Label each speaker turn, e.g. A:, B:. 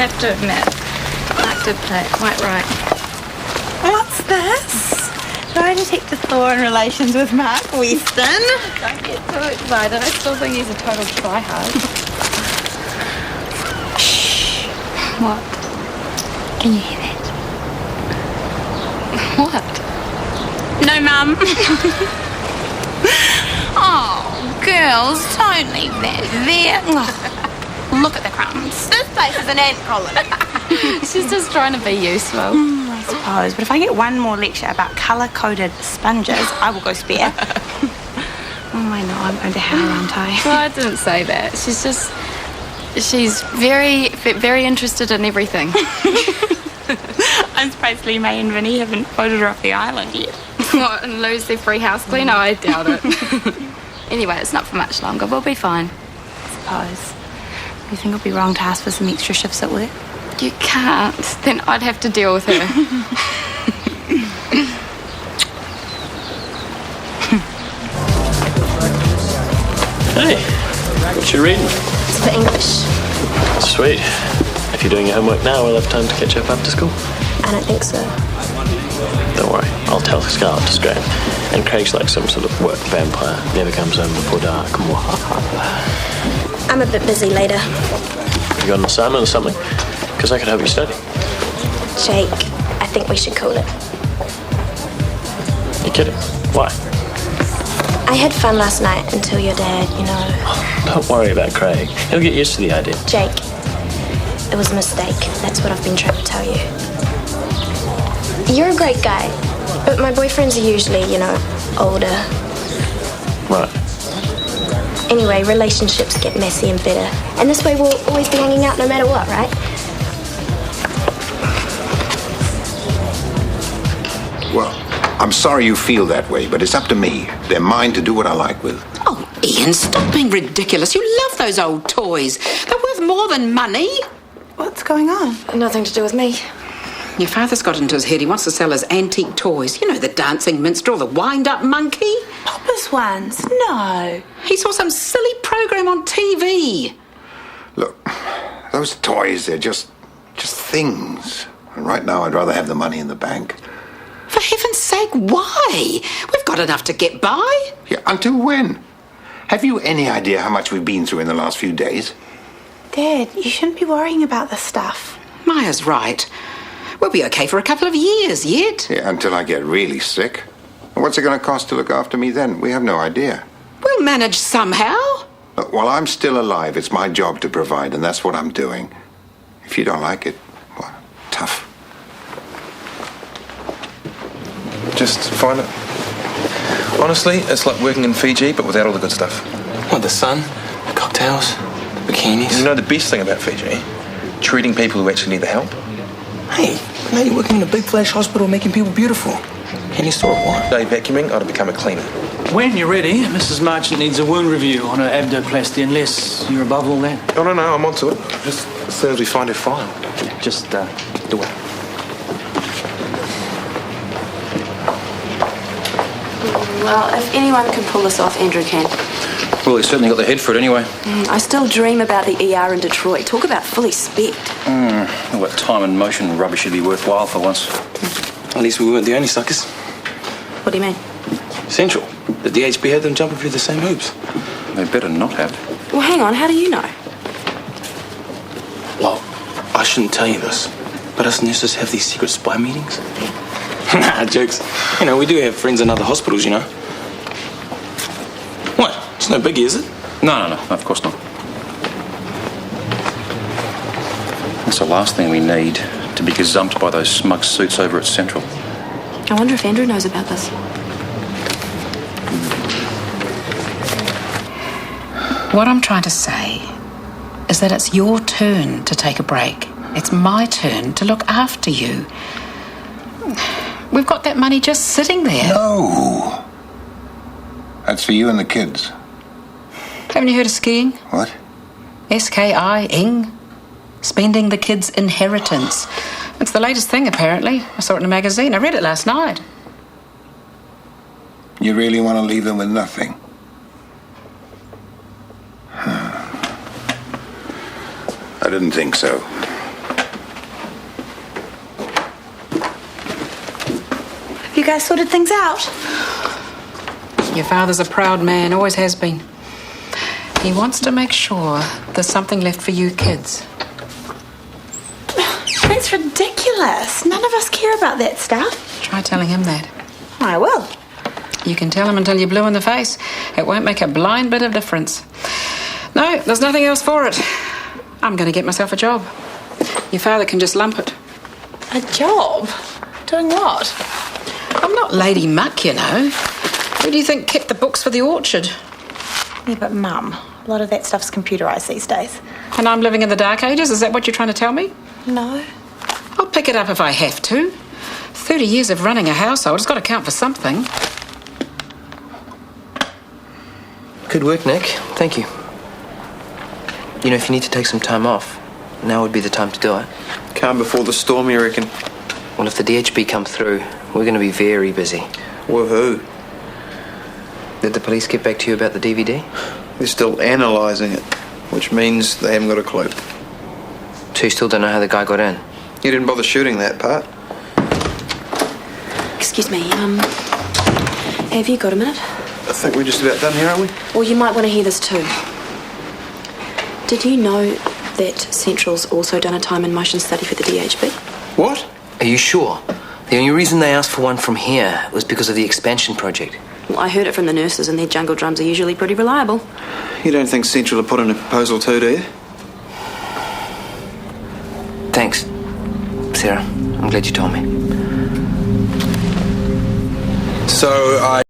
A: have to admit, Mark did play it quite right.
B: What's this? Trying to take the Thor in relations with Mark Weston.
A: Don't get too excited. I still think he's a total tryhard.
B: Shh.
A: What?
B: Can you hear that?
A: What?
B: No, Mum.
A: Oh, girls, don't leave that there.
B: Look at the crumbs. This place is an ant colony.
A: She's just trying to be useful.
B: I suppose, but if I get one more lecture about colour-coded sponges, I will go spare. I know, I'm going to hell, aren't I?
A: Well, I didn't say that. She's very, very interested in everything.
B: I'm surprised Lee May and Vinny haven't voted her off the island yet.
A: What, and lose their free house clean? No, I doubt it. Anyway, it's not for much longer. We'll be fine.
B: I suppose. You think it'll be wrong to ask for some extra shifts at work?
A: You can't. Then I'd have to deal with her.
C: Hey, what you reading?
D: It's for English.
C: Sweet. If you're doing your homework now, we'll have time to catch up after school.
D: I don't think so.
C: Don't worry, I'll tell Scarlett to scram. And Craig's like some sort of work vampire. Never comes home before dark.
D: I'm a bit busy later.
C: You got an assignment or something? Because I could help you study.
D: Jake, I think we should call it.
C: You're kidding? Why?
D: I had fun last night until your dad,
C: Don't worry about Craig. He'll get used to the idea.
D: Jake, it was a mistake. That's what I've been trying to tell you. You're a great guy, but my boyfriends are usually, older.
C: Right.
D: Anyway, relationships get messy and bitter. And this way we'll always be hanging out no matter what, right?
E: Well, I'm sorry you feel that way, but it's up to me. They're mine to do what I like with.
F: Oh, Ian, stop being ridiculous. You love those old toys. They're worth more than money.
B: What's going on?
D: Nothing to do with me.
F: Your father's got into his head. He wants to sell his antique toys. You know, the dancing minstrel, the wind-up monkey.
B: Papa's ones? No.
F: He saw some silly program on TV.
E: Look, those toys, they're just things. And right now, I'd rather have the money in the bank.
F: For heaven's sake, why? We've got enough to get by.
E: Yeah, until when? Have you any idea how much we've been through in the last few days?
B: Dad, you shouldn't be worrying about this stuff.
F: Maya's right. We'll be okay for a couple of years yet.
E: Yeah, until I get really sick. And what's it going to cost to look after me then? We have no idea.
F: We'll manage somehow.
E: Look, while I'm still alive, it's my job to provide, and that's what I'm doing. If you don't like it, well, tough.
G: Just find it. Honestly, it's like working in Fiji, but without all the good stuff.
H: What, the sun, the cocktails, the bikinis?
G: You know the best thing about Fiji? Treating people who actually need the help.
H: Hey, now you're working in a big flash hospital making people beautiful. Any store of what?
G: Day vacuuming, I'd have become a cleaner.
I: When you're ready, Mrs. Marchant needs a wound review on her abdoplasty, unless you're above all that.
G: Oh, no, I'm onto it. Just as soon as we find her file.
I: Just do it.
J: Well, if anyone can pull this off, Andrew can.
H: Well, he's certainly got the head for it anyway.
J: I still dream about the ER in Detroit. Talk about fully spec'd.
H: All that time and motion rubbish should be worthwhile for once. At least we weren't the only suckers.
J: What do you mean?
H: Central. The DHB had them jumping through the same hoops. They better not have.
J: Well, hang on. How do you know?
H: Well, I shouldn't tell you this, but us nurses have these secret spy meetings. Nah, jokes. We do have friends in other hospitals, What? It's no biggie, is it? No, of course not. It's the last thing we need, to be gazumped by those smug suits over at Central.
J: I wonder if Andrew knows about this.
F: What I'm trying to say is that it's your turn to take a break. It's my turn to look after you. We've got that money just sitting there.
E: No. That's for you and the kids.
F: Haven't you heard of skiing?
E: What?
F: S-K-I-ing. Spending the kids' inheritance. It's the latest thing, apparently. I saw it in a magazine. I read it last night.
E: You really want to leave them with nothing? I didn't think so.
B: guys sorted things out?
F: Your father's a proud man, always has been. He wants to make sure there's something left for you kids.
B: That's ridiculous. None of us care about that stuff.
F: Try telling him that.
B: I will.
F: You can tell him until you're blue in the face. It won't make a blind bit of difference. No, there's nothing else for it. I'm going to get myself a job. Your father can just lump it.
B: A job? Doing what?
F: I'm not Lady Muck, you know. Who do you think kept the books for the orchard?
B: Yeah, but Mum, a lot of that stuff's computerised these days.
F: And I'm living in the dark ages? Is that what you're trying to tell me?
B: No.
F: I'll pick it up if I have to. 30 years of running a household, it's got to count for something.
H: Good work, Nick. Thank you. You know, if you need to take some time off, now would be the time to do it.
G: Calm before the storm, you reckon?
H: Well, if the DHB come through, we're going to be very busy.
G: Woohoo.
H: Did the police get back to you about the DVD?
G: They're still analysing it, which means they haven't got a clue.
H: So you still don't know how the guy got in?
G: You didn't bother shooting that part.
J: Excuse me, have you got a minute?
G: I think we're just about done here, aren't we?
J: Well, you might want to hear this too. Did you know that Central's also done a time and motion study for the DHB?
G: What?
H: Are you sure? The only reason they asked for one from here was because of the expansion project.
J: Well, I heard it from the nurses, and their jungle drums are usually pretty reliable.
G: You don't think Central will put in a proposal too, do you?
H: Thanks, Sarah. I'm glad you told me.
G: So I